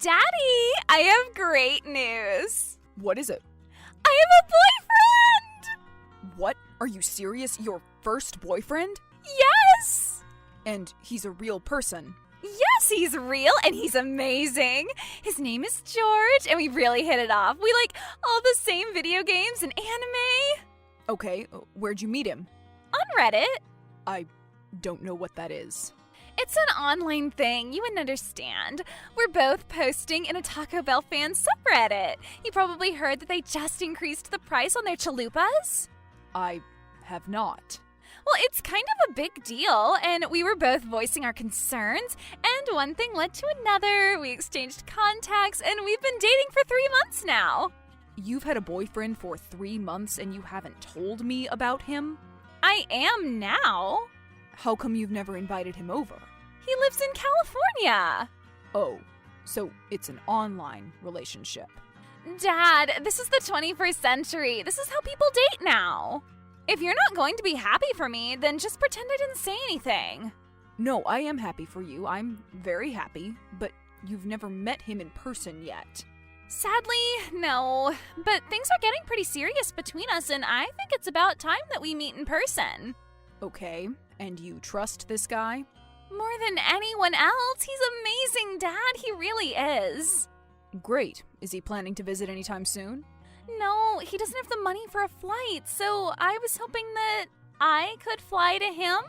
Daddy, I have great news. What is it? I have a boyfriend! What? Are you serious? Your first boyfriend? Yes! And he's a real person? Yes, he's real and he's amazing. His name is George and we really hit it off. We like all the same video games and anime. Okay, where'd you meet him? On Reddit. I don't know what that is. It's an online thing, you wouldn't understand. We're both posting in a Taco Bell fan subreddit. You probably heard that they just increased the price on their chalupas? I have not. Well, it's kind of a big deal, and we were both voicing our concerns, and one thing led to another. We exchanged contacts, and we've been dating for 3 months now. You've had a boyfriend for 3 months and you haven't told me about him? I am now. How come you've never invited him over? He lives in California. Oh, so it's an online relationship. Dad, this is the 21st century. This is how people date now. If you're not going to be happy for me, then just pretend I didn't say anything. No, I am happy for you. I'm very happy, but you've never met him in person yet. Sadly, no. But things are getting pretty serious between us, and I think it's about time that we meet in person. Okay, and you trust this guy? More than anyone else. He's amazing, Dad. He really is. Great. Is he planning to visit anytime soon? No, he doesn't have the money for a flight, so I was hoping that I could fly to him.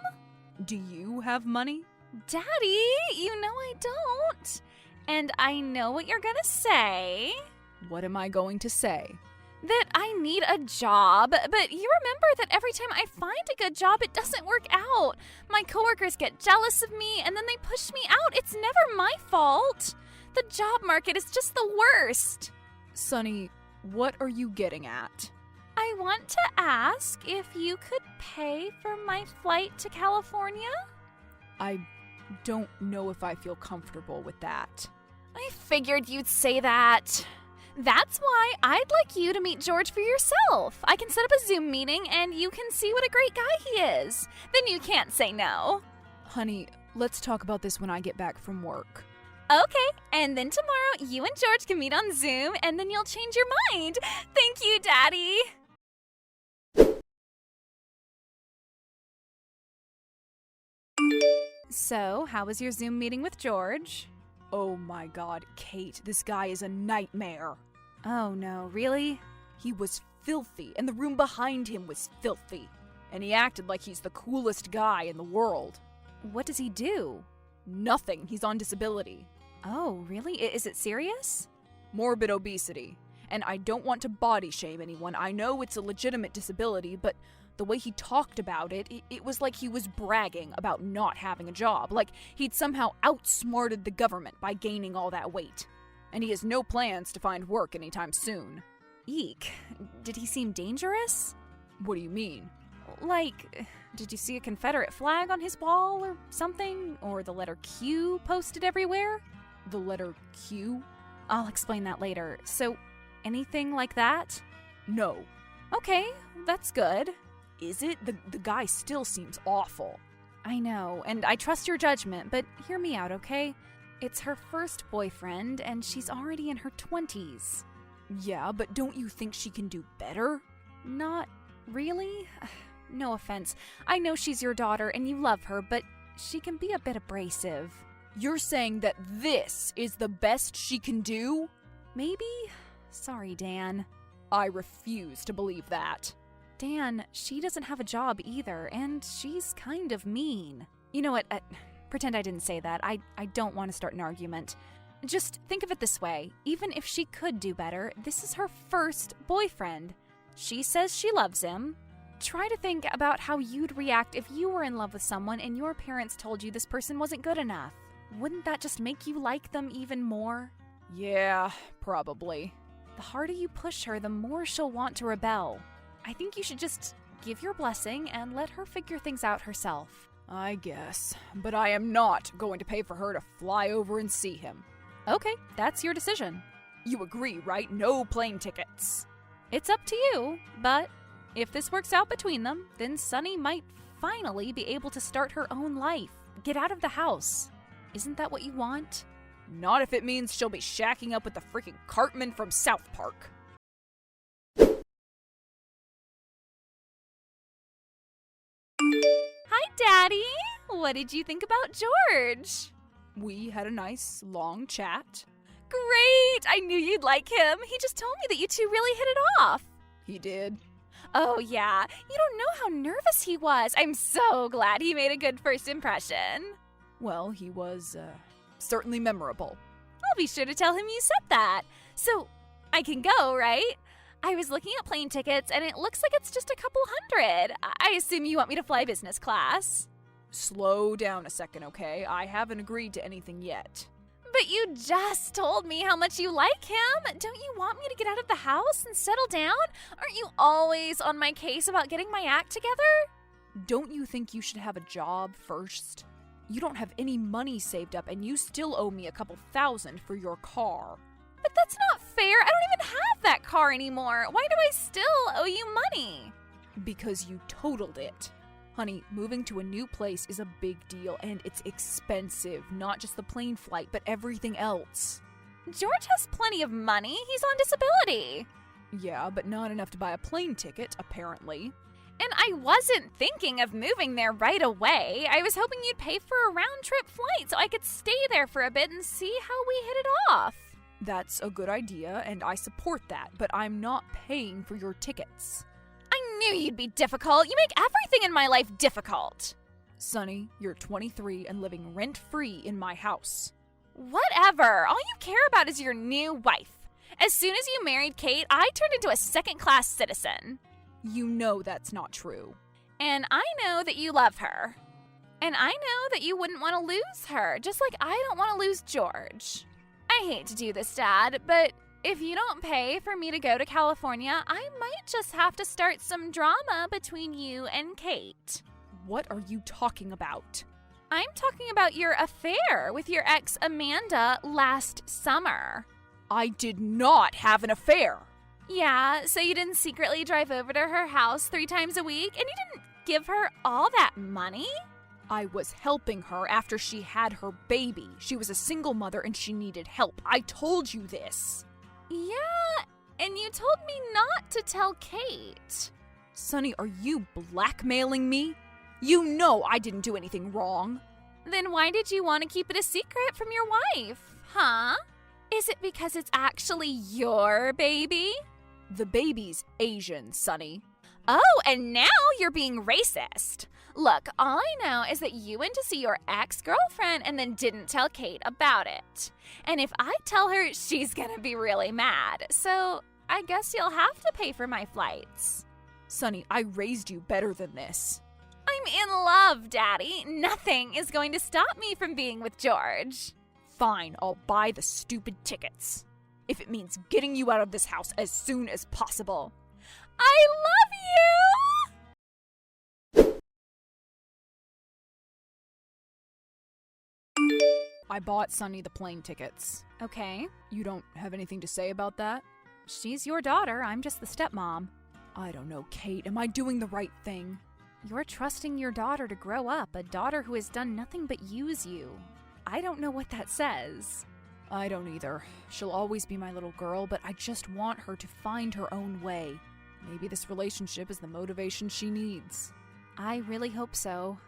Do you have money? Daddy, you know I don't. And I know what you're gonna say. What am I going to say? That I need a job, but you remember that every time I find a good job, it doesn't work out. My coworkers get jealous of me, and then they push me out. It's never my fault. The job market is just the worst. Sonny, what are you getting at? I want to ask if you could pay for my flight to California? I don't know if I feel comfortable with that. I figured you'd say that. That's why I'd like you to meet George for yourself. I can set up a Zoom meeting and you can see what a great guy he is. Then you can't say no. Honey, let's talk about this when I get back from work. Okay, and then tomorrow you and George can meet on Zoom and then you'll change your mind. Thank you, Daddy. So, how was your Zoom meeting with George? Oh my God, Kate, this guy is a nightmare. Oh no, really? He was filthy, and the room behind him was filthy. And he acted like he's the coolest guy in the world. What does he do? Nothing, he's on disability. Oh, really? Is it serious? Morbid obesity. And I don't want to body shame anyone. I know it's a legitimate disability, but the way he talked about it, it was like he was bragging about not having a job. Like he'd somehow outsmarted the government by gaining all that weight. And he has no plans to find work anytime soon. Eek. Did he seem dangerous? What do you mean? Like, did you see a Confederate flag on his wall or something? Or the letter Q posted everywhere? The letter Q? I'll explain that later. So, anything like that? No. Okay, that's good. Is it? The guy still seems awful. I know, and I trust your judgment, but hear me out, okay? It's her first boyfriend, and she's already in her 20s. Yeah, but don't you think she can do better? Not really. No offense. I know she's your daughter and you love her, but she can be a bit abrasive. You're saying that this is the best she can do? Maybe? Sorry, Dan. I refuse to believe that. Dan, she doesn't have a job either, and she's kind of mean. You know what? Pretend I didn't say that. I don't want to start an argument. Just think of it this way. Even if she could do better, this is her first boyfriend. She says she loves him. Try to think about how you'd react if you were in love with someone and your parents told you this person wasn't good enough. Wouldn't that just make you like them even more? Yeah, probably. The harder you push her, the more she'll want to rebel. I think you should just give your blessing and let her figure things out herself. I guess. But I am not going to pay for her to fly over and see him. Okay, that's your decision. You agree, right? No plane tickets. It's up to you, but if this works out between them, then Sunny might finally be able to start her own life. Get out of the house. Isn't that what you want? Not if it means she'll be shacking up with the freaking Cartman from South Park. Hi, Daddy! What did you think about George? We had a nice, long chat. Great! I knew you'd like him. He just told me that you two really hit it off. He did. Oh, yeah. You don't know how nervous he was. I'm so glad he made a good first impression. Well, he was, certainly memorable. I'll be sure to tell him you said that. So, I can go, right? I was looking at plane tickets, and it looks like it's just a couple hundred. I assume you want me to fly business class. Slow down a second, okay? I haven't agreed to anything yet. But you just told me how much you like him. Don't you want me to get out of the house and settle down? Aren't you always on my case about getting my act together? Don't you think you should have a job first? You don't have any money saved up, and you still owe me a couple $1,000 for your car. But that's not fair. I don't even have that car anymore. Why do I still owe you money? Because you totaled it. Honey, moving to a new place is a big deal, and it's expensive. Not just the plane flight, but everything else. George has plenty of money. He's on disability. Yeah, but not enough to buy a plane ticket, apparently. And I wasn't thinking of moving there right away. I was hoping you'd pay for a round-trip flight so I could stay there for a bit and see how we hit it off. That's a good idea, and I support that, but I'm not paying for your tickets. I knew you'd be difficult. You make everything in my life difficult. Sonny, you're 23 and living rent-free in my house. Whatever. All you care about is your new wife. As soon as you married Kate, I turned into a second-class citizen. You know that's not true. And I know that you love her. And I know that you wouldn't want to lose her, just like I don't want to lose George. I hate to do this, Dad, but if you don't pay for me to go to California, I might just have to start some drama between you and Kate. What are you talking about? I'm talking about your affair with your ex Amanda last summer. I did not have an affair. Yeah, so you didn't secretly drive over to her house 3 times a week, and you didn't give her all that money? I was helping her after she had her baby. She was a single mother and she needed help. I told you this. Yeah, and you told me not to tell Kate. Sonny, are you blackmailing me? You know I didn't do anything wrong. Then why did you want to keep it a secret from your wife, huh? Is it because it's actually your baby? The baby's Asian, Sonny. Oh, and now you're being racist. Look, all I know is that you went to see your ex-girlfriend and then didn't tell Kate about it. And if I tell her, she's gonna be really mad. So I guess you'll have to pay for my flights. Sonny, I raised you better than this. I'm in love, Daddy. Nothing is going to stop me from being with George. Fine, I'll buy the stupid tickets. If it means getting you out of this house as soon as possible. I love you! I bought Sonny the plane tickets. Okay. You don't have anything to say about that? She's your daughter. I'm just the stepmom. I don't know, Kate. Am I doing the right thing? You're trusting your daughter to grow up, a daughter who has done nothing but use you. I don't know what that says. I don't either. She'll always be my little girl, but I just want her to find her own way. Maybe this relationship is the motivation she needs. I really hope so.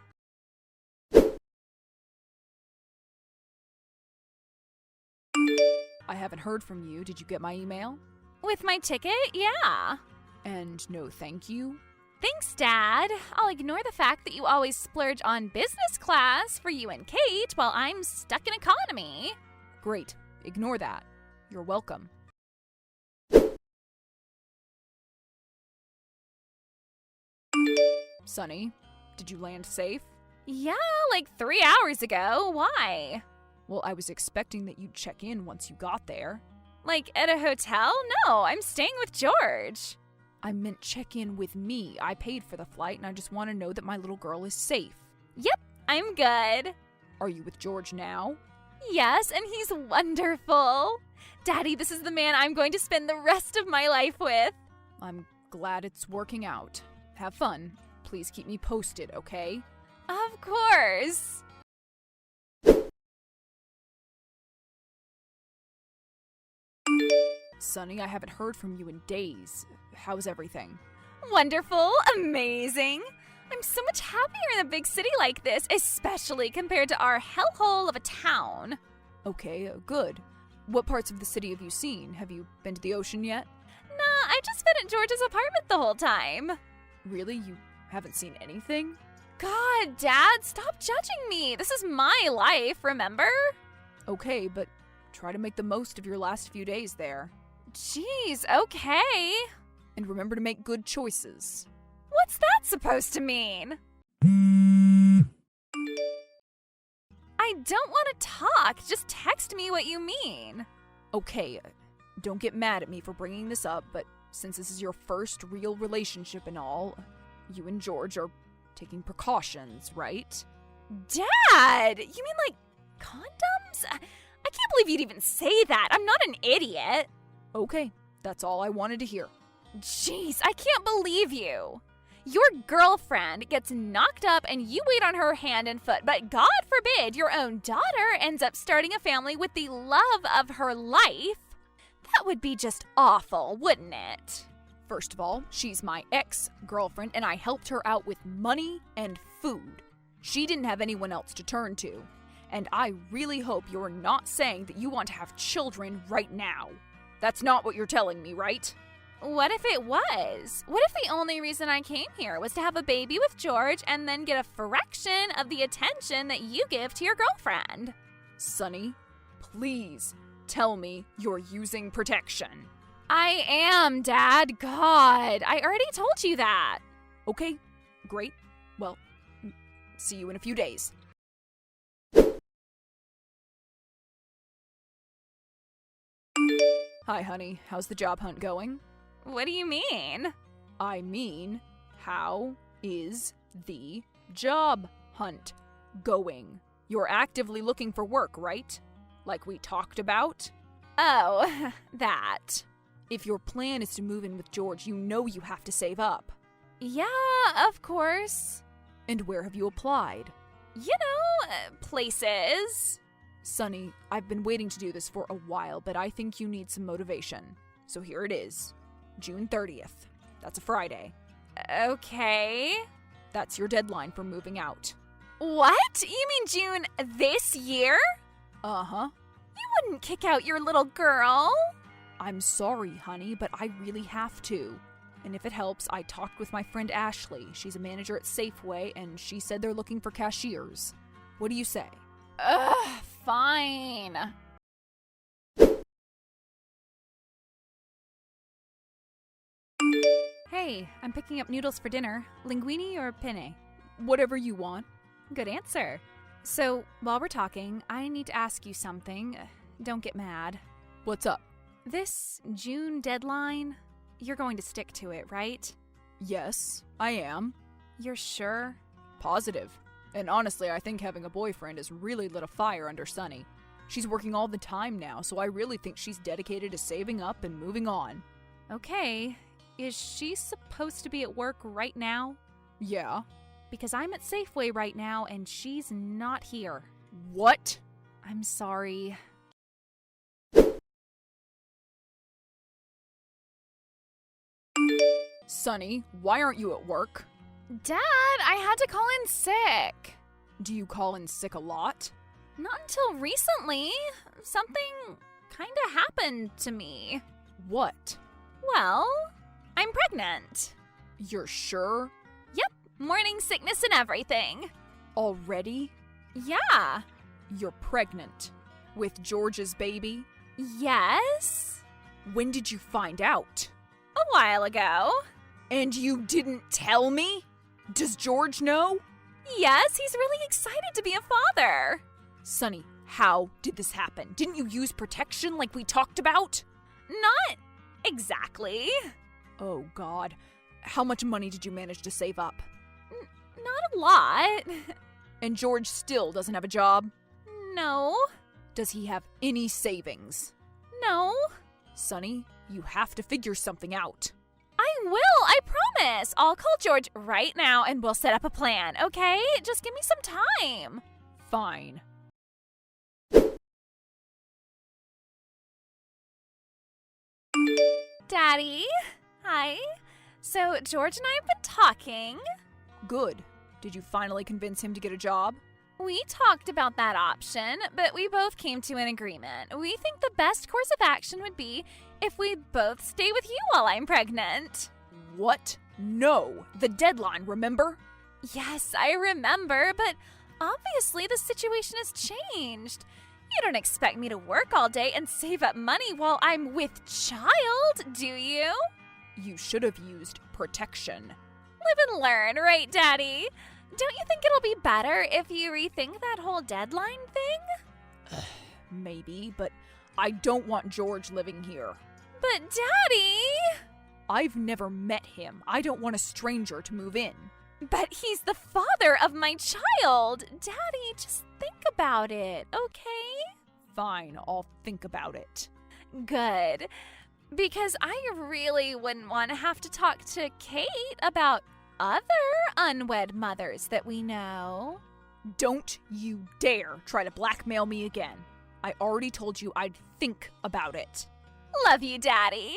I haven't heard from you. Did you get my email? With my ticket? Yeah. And no thank you? Thanks, Dad. I'll ignore the fact that you always splurge on business class for you and Kate while I'm stuck in economy. Great. Ignore that. You're welcome. Sonny, did you land safe? Yeah, like 3 hours ago. Why? Well, I was expecting that you'd check in once you got there. Like at a hotel? No, I'm staying with George. I meant check in with me. I paid for the flight and I just want to know that my little girl is safe. Yep, I'm good. Are you with George now? Yes, and he's wonderful. Daddy, this is the man I'm going to spend the rest of my life with. I'm glad it's working out. Have fun. Please keep me posted, okay? Of course. Sonny, I haven't heard from you in days. How's everything? Wonderful, amazing. I'm so much happier in a big city like this, especially compared to our hellhole of a town. Okay, good. What parts of the city have you seen? Have you been to the ocean yet? Nah, I've just been at George's apartment the whole time. Really? You haven't seen anything? God, Dad, stop judging me. This is my life, remember? Okay, but try to make the most of your last few days there. Jeez, okay. And remember to make good choices. What's that supposed to mean? I don't want to talk. Just text me what you mean. Okay, don't get mad at me for bringing this up, but since this is your first real relationship and all, you and George are taking precautions, right? Dad! You mean like condoms? I can't believe you'd even say that. I'm not an idiot. Okay, that's all I wanted to hear. Jeez, I can't believe you. Your girlfriend gets knocked up and you wait on her hand and foot, but God forbid your own daughter ends up starting a family with the love of her life. That would be just awful, wouldn't it? First of all, she's my ex-girlfriend and I helped her out with money and food. She didn't have anyone else to turn to. And I really hope you're not saying that you want to have children right now. That's not what you're telling me, right? What if it was? What if the only reason I came here was to have a baby with George and then get a fraction of the attention that you give to your girlfriend? Sonny, please tell me you're using protection. I am, Dad. God, I already told you that. Okay, great. Well, see you in a few days. Hi, honey. How's the job hunt going? What do you mean? I mean, how is the job hunt going? You're actively looking for work, right? Like we talked about? Oh, that. If your plan is to move in with George, you know you have to save up. Yeah, of course. And where have you applied? You know, places. Sonny, I've been waiting to do this for a while, but I think you need some motivation. So here it is. June 30th. That's a Friday. Okay. That's your deadline for moving out. What? You mean June this year? Uh-huh. You wouldn't kick out your little girl. I'm sorry, honey, but I really have to. And if it helps, I talked with my friend Ashley. She's a manager at Safeway, and she said they're looking for cashiers. What do you say? Ugh, fine. Hey, I'm picking up noodles for dinner. Linguine or penne? Whatever you want. Good answer. So, while we're talking, I need to ask you something. Don't get mad. What's up? This June deadline, you're going to stick to it, right? Yes, I am. You're sure? Positive. And honestly, I think having a boyfriend has really lit a fire under Sunny. She's working all the time now, so I really think she's dedicated to saving up and moving on. Okay. Is she supposed to be at work right now? Yeah. Because I'm at Safeway right now and she's not here. What? I'm sorry. Sunny, why aren't you at work? Dad, I had to call in sick. Do you call in sick a lot? Not until recently. Something kinda happened to me. What? Well, I'm pregnant. You're sure? Yep, morning sickness and everything. Already? Yeah. You're pregnant. With George's baby? Yes. When did you find out? A while ago. And you didn't tell me? Does George know? Yes, he's really excited to be a father. Sunny, how did this happen? Didn't you use protection like we talked about? Not exactly. Oh, God. How much money did you manage to save up? Not a lot. And George still doesn't have a job? No. Does he have any savings? No. Sunny, you have to figure something out. I will, I promise. I'll call George right now and we'll set up a plan, okay? Just give me some time. Fine. Daddy. Hi. So, George and I have been talking. Good. Did you finally convince him to get a job? We talked about that option, but we both came to an agreement. We think the best course of action would be if we both stay with you while I'm pregnant. What? No. The deadline, remember? Yes, I remember, but obviously the situation has changed. You don't expect me to work all day and save up money while I'm with child, do you? You should have used protection. Live and learn, right, Daddy? Don't you think it'll be better if you rethink that whole deadline thing? Maybe, but I don't want George living here. But Daddy! I've never met him. I don't want a stranger to move in. But he's the father of my child. Daddy, just think about it, okay? Fine, I'll think about it. Good. Because I really wouldn't want to have to talk to Kate about other unwed mothers that we know. Don't you dare try to blackmail me again. I already told you I'd think about it. Love you, Daddy.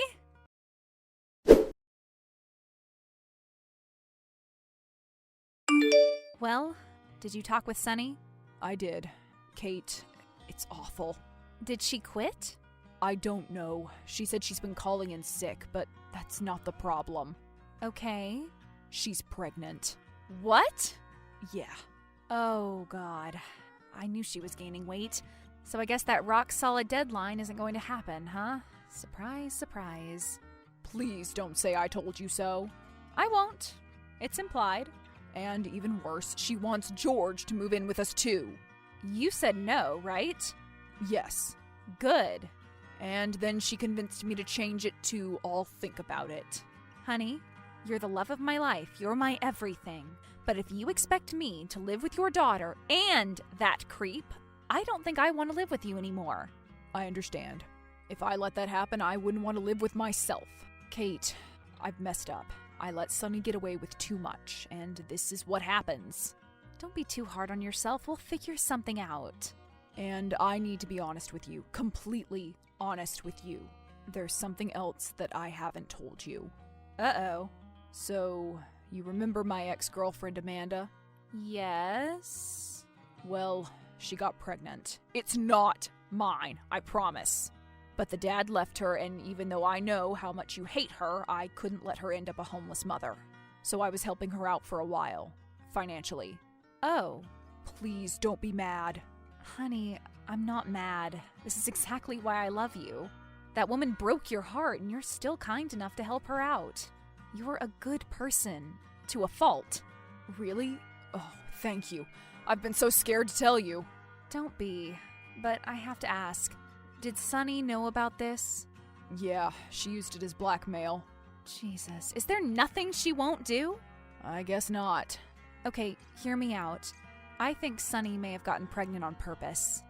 Well, did you talk with Sunny? I did. Kate, it's awful. Did she quit? I don't know. She said she's been calling in sick, but that's not the problem. Okay. She's pregnant. What? Yeah. Oh, God. I knew she was gaining weight. So I guess that rock-solid deadline isn't going to happen, huh? Surprise, surprise. Please don't say I told you so. I won't. It's implied. And even worse, she wants George to move in with us too. You said no, right? Yes. Good. And then she convinced me to change it to I'll think about it. Honey, you're the love of my life. You're my everything. But if you expect me to live with your daughter and that creep, I don't think I want to live with you anymore. I understand. If I let that happen, I wouldn't want to live with myself. Kate, I've messed up. I let Sunny get away with too much, and this is what happens. Don't be too hard on yourself. We'll figure something out. And I need to be honest with you. Completely honest with you. There's something else that I haven't told you. Uh-oh. So, you remember my ex-girlfriend Amanda? Yes? Well, she got pregnant. It's not mine, I promise. But the dad left her, and even though I know how much you hate her, I couldn't let her end up a homeless mother. So I was helping her out for a while, financially. Oh. Please don't be mad. Honey, I'm not mad. This is exactly why I love you. That woman broke your heart, and you're still kind enough to help her out. You're a good person. To a fault. Really? Oh, thank you. I've been so scared to tell you. Don't be. But I have to ask. Did Sunny know about this? Yeah, she used it as blackmail. Jesus, is there nothing she won't do? I guess not. Okay, hear me out. I think Sunny may have gotten pregnant on purpose.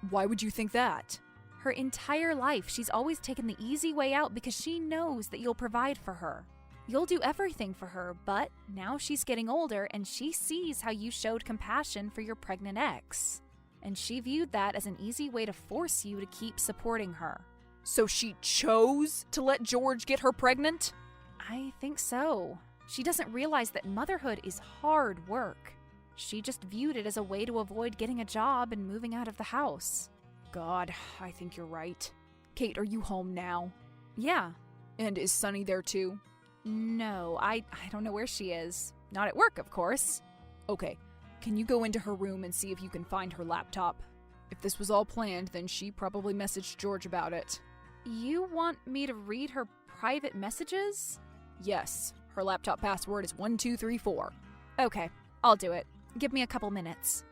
Why would you think that? Her entire life, she's always taken the easy way out because she knows that you'll provide for her. You'll do everything for her, but now she's getting older and she sees how you showed compassion for your pregnant ex. And she viewed that as an easy way to force you to keep supporting her. So she chose to let George get her pregnant? I think so. She doesn't realize that motherhood is hard work. She just viewed it as a way to avoid getting a job and moving out of the house. God, I think you're right. Kate, are you home now? Yeah. And is Sunny there too? No, I don't know where she is. Not at work, of course. Okay. Can you go into her room and see if you can find her laptop? If this was all planned, then she probably messaged George about it. You want me to read her private messages? Yes. Her laptop password is 1234. Okay, I'll do it. Give me a couple minutes.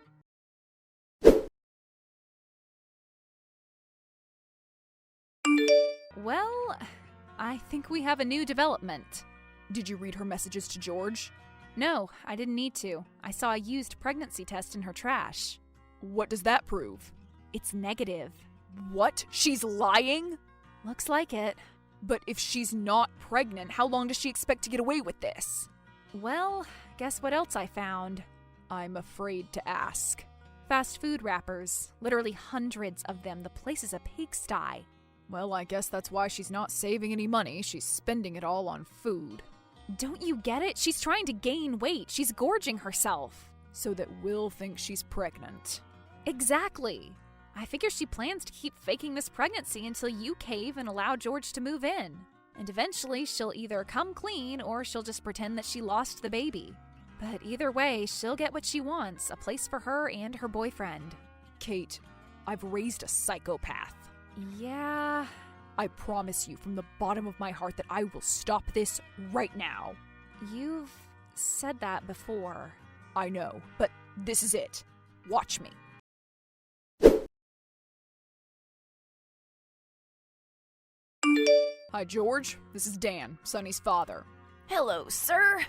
Well, I think we have a new development. Did you read her messages to George? No, I didn't need to. I saw a used pregnancy test in her trash. What does that prove? It's negative. What? She's lying? Looks like it. But if she's not pregnant, how long does she expect to get away with this? Well, guess what else I found? I'm afraid to ask. Fast food wrappers. Literally hundreds of them. The place is a pigsty. Well, I guess that's why she's not saving any money. She's spending it all on food. Don't you get it? She's trying to gain weight. She's gorging herself. So that Will thinks she's pregnant. Exactly. I figure she plans to keep faking this pregnancy until you cave and allow George to move in. And eventually she'll either come clean or she'll just pretend that she lost the baby. But either way, she'll get what she wants, a place for her and her boyfriend. Kate, I've raised a psychopath. Yeah. I promise you from the bottom of my heart that I will stop this right now. You've said that before. I know, but this is it. Watch me. Hi, George. This is Dan, Sonny's father. Hello, sir.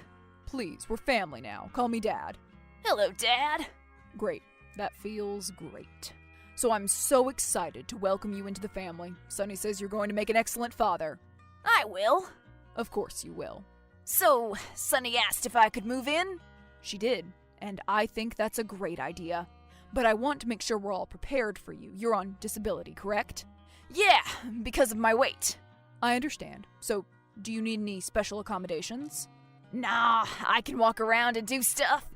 Please, we're family now. Call me Dad. Hello, Dad. Great. That feels great. So I'm so excited to welcome you into the family. Sonny says you're going to make an excellent father. I will. Of course you will. So, Sonny asked if I could move in? She did, and I think that's a great idea. But I want to make sure we're all prepared for you. You're on disability, correct? Yeah, because of my weight. I understand. So, do you need any special accommodations? Nah, I can walk around and do stuff.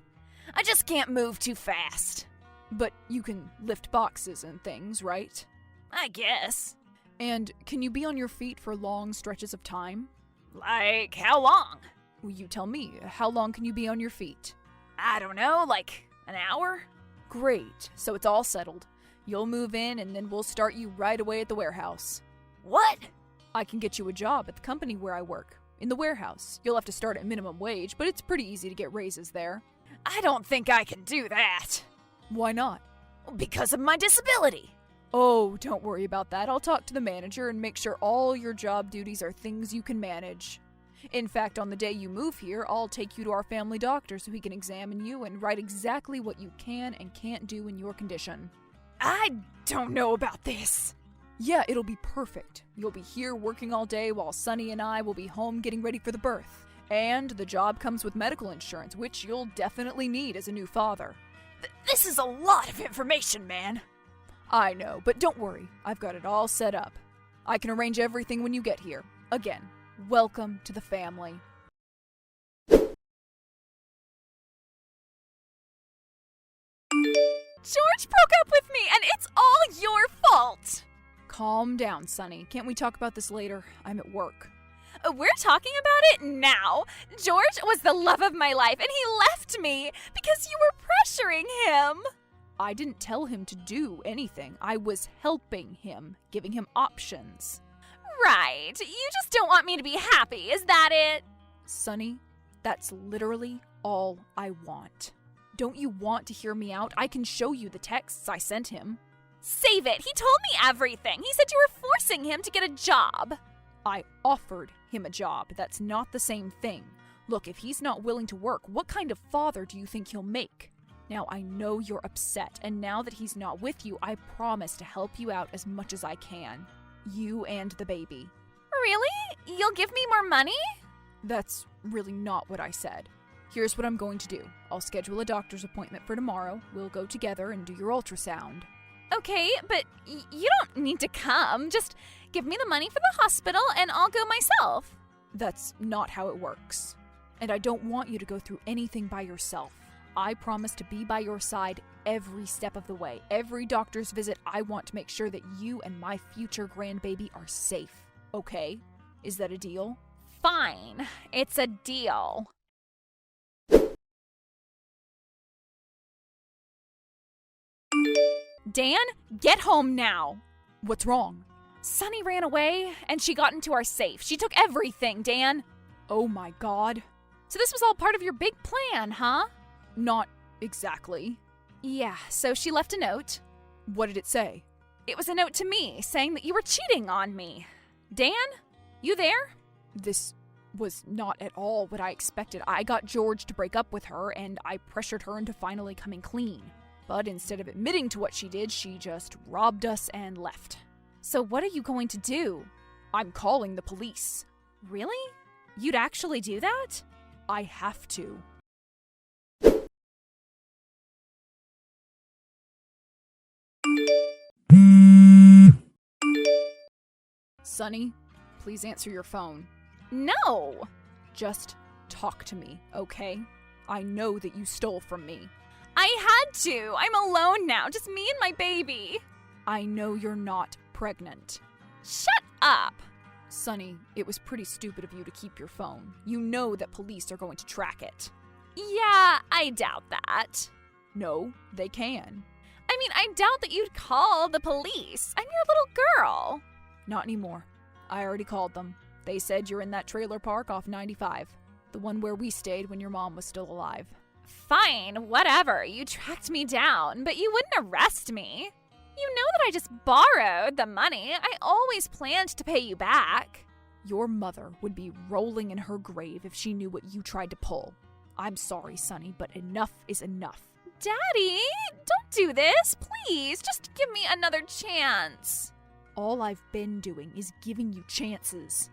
I just can't move too fast. But you can lift boxes and things, right? I guess. And can you be on your feet for long stretches of time? Like, how long? Well, you tell me. How long can you be on your feet? I don't know, like an hour? Great. So it's all settled. You'll move in and then we'll start you right away at the warehouse. What? I can get you a job at the company where I work. In the warehouse. You'll have to start at minimum wage, but it's pretty easy to get raises there. I don't think I can do that. Why not? Because of my disability. Oh, don't worry about that. I'll talk to the manager and make sure all your job duties are things you can manage. In fact, on the day you move here, I'll take you to our family doctor so he can examine you and write exactly what you can and can't do in your condition. I don't know about this. Yeah, it'll be perfect. You'll be here working all day while Sonny and I will be home getting ready for the birth. And the job comes with medical insurance, which you'll definitely need as a new father. This is a lot of information, man. I know, but don't worry. I've got it all set up. I can arrange everything when you get here. Again, welcome to the family. George broke up with me, and it's all your fault! Calm down, Sonny. Can't we talk about this later? I'm at work. We're talking about it now. George was the love of my life, and he left me because you were pressuring him. I didn't tell him to do anything. I was helping him, giving him options. Right. You just don't want me to be happy, is that it? Sonny, that's literally all I want. Don't you want to hear me out? I can show you the texts I sent him. Save it. He told me everything. He said you were forcing him to get a job. I offered him a job. That's not the same thing. Look, if he's not willing to work, what kind of father do you think he'll make? Now, I know you're upset, and now that he's not with you, I promise to help you out as much as I can. You and the baby. Really? You'll give me more money? That's really not what I said. Here's what I'm going to do. I'll schedule a doctor's appointment for tomorrow. We'll go together and do your ultrasound. Okay, but you don't need to come. Just give me the money for the hospital and I'll go myself. That's not how it works. And I don't want you to go through anything by yourself. I promise to be by your side every step of the way. Every doctor's visit, I want to make sure that you and my future grandbaby are safe. Okay? Is that a deal? Fine. It's a deal. Dan, get home now. What's wrong? Sonny ran away, and she got into our safe. She took everything, Dan. Oh my God. So this was all part of your big plan, huh? Not exactly. Yeah, so she left a note. What did it say? It was a note to me, saying that you were cheating on me. Dan, you there? This was not at all what I expected. I got George to break up with her, and I pressured her into finally coming clean. But instead of admitting to what she did, she just robbed us and left. So what are you going to do? I'm calling the police. Really? You'd actually do that? I have to. Sunny, please answer your phone. No! Just talk to me, okay? I know that you stole from me. I had to. I'm alone now, just me and my baby. I know you're not pregnant. Shut up! Sunny, it was pretty stupid of you to keep your phone. You know that police are going to track it. Yeah, I doubt that. No, they can. I mean, I doubt that you'd call the police. I'm your little girl. Not anymore. I already called them. They said you're in that trailer park off 95. The one where we stayed when your mom was still alive. Fine, whatever. You tracked me down, but you wouldn't arrest me. You know that I just borrowed the money. I always planned to pay you back. Your mother would be rolling in her grave if she knew what you tried to pull. I'm sorry, Sunny, but enough is enough. Daddy, don't do this, please. Just give me another chance. All I've been doing is giving you chances.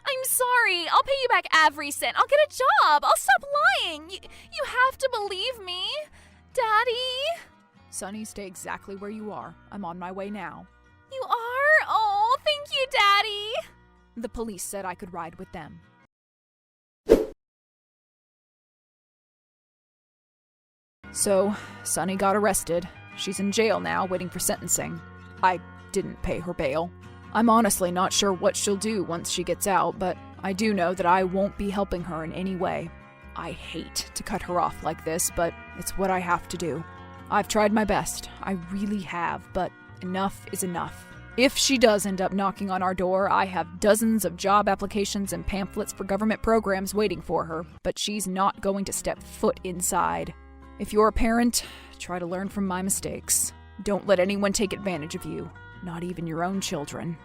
I'm sorry. I'll pay you back every cent. I'll get a job. I'll stop lying. You have to believe me. Daddy? Sunny, stay exactly where you are. I'm on my way now. You are? Oh, thank you, Daddy. The police said I could ride with them. So, Sunny got arrested. She's in jail now, waiting for sentencing. I didn't pay her bail. I'm honestly not sure what she'll do once she gets out, but I do know that I won't be helping her in any way. I hate to cut her off like this, but it's what I have to do. I've tried my best. I really have, but enough is enough. If she does end up knocking on our door, I have dozens of job applications and pamphlets for government programs waiting for her, but she's not going to step foot inside. If you're a parent, try to learn from my mistakes. Don't let anyone take advantage of you, not even your own children.